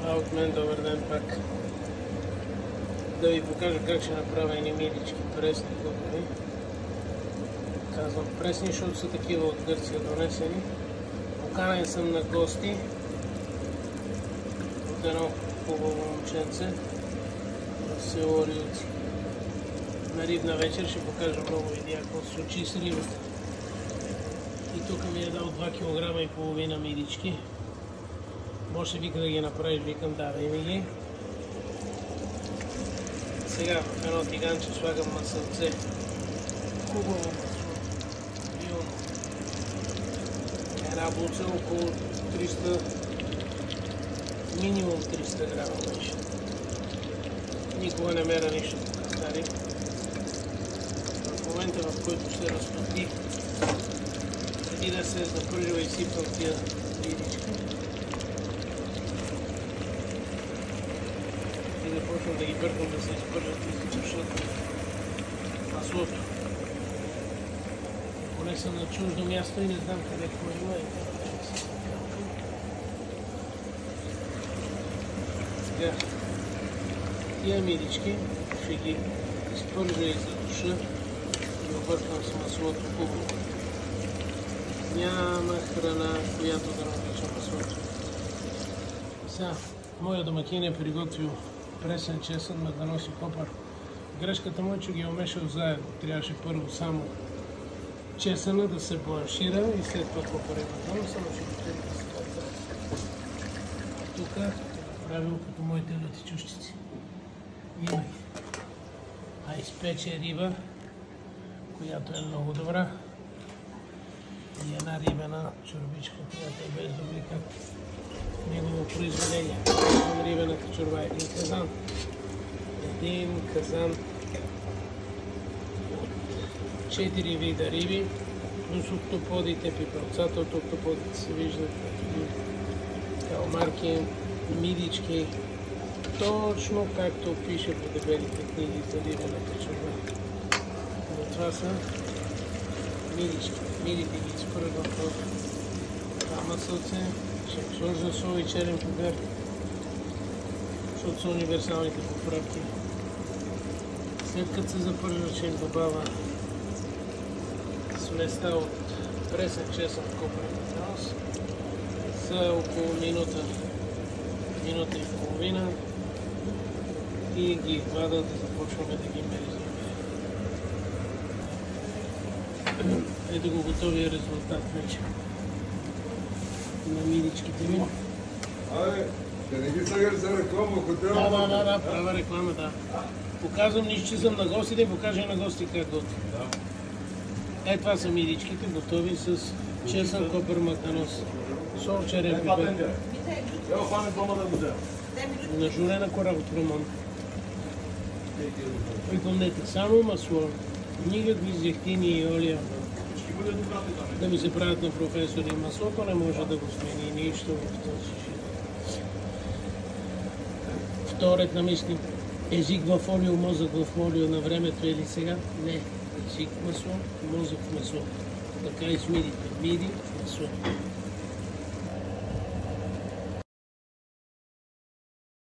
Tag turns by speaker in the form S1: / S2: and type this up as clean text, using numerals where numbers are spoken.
S1: А от мен добър ден пак. Да ви покажа как ще направя едни мидички пресни хубави. Казвам пресни, защото са такива от Гърция донесени. Поканен съм на гости от едно хубаво момченце в село Рилци. На рибна вечер ще покажа много видеа какво се случи с рибата. И тук ми е дал 2,5 кг мидички. Може вика да ги направиш, викам давай ми ги. Сега в едно тиганче слагам масълце. Хубаво масло. Билно. Една буца около 300, минимум 300 грама беше. Никога не мера нищо тук, стари. В момента, в който се разтопи, преди да се запържва, изсипвам тия мидички. И да почвам да ги бъркам да се изпържат и се сушат маслото. Поне съм на чуждо място и не знам къде какво има. Сега тия мидички ще ги изпържа и задуша и объркам с маслото хубаво. Няма храна, която да напича маслото. Сега, моя домакин е приготвил пресен чесън, макадонос и копър. Грешката му е, че ги омешал заедно. Трябваше първо само чесъна да се бланшира и след това копър и макадонос, само ще го трябва да се това. Тук е правило като моите летичущици. Има ги. А изпече риба, която е много добра. И една рибена чорбичка, която е без дубликат. Негово произведение. Рибената чорба е един казан. Един казан от 4 вида риби, плюс октоподите, пиперцата от октоподите се виждат, калмарки, мидички, точно както пише по дебелите книги за рибената чорба. Но това са мидички. Мидите ги изпърват в това масълце. Ще сложа сол и черен пипер, защото са универсалните поправки. След като се запържа, ще им добавя сместа от пресен чесън, копър и макадонос за около минута и половина и ги вада да започваме да ги меризнем. Ето го готовия резултат вече на мидичките ми.
S2: Абе, да не ги слагаш за реклама, хотел?
S1: Да, права реклама, да. Показвам нищо, че съм на гостите и покажа на гостите как готвим. Е, това са мидичките, готови с чесън, копър, макадонос, сол, черен пипер. На журена кора от Роман. Припомнете, само масло, никакви зехтини и олия. Да ми се правят на професори. Маслото не може да го смени нищо в този живот. Вторият намислим език в фолио, мозък в фолио на времето или сега? Не. Език в масло, мозък в масло. Така и с мидите. Миди в масло.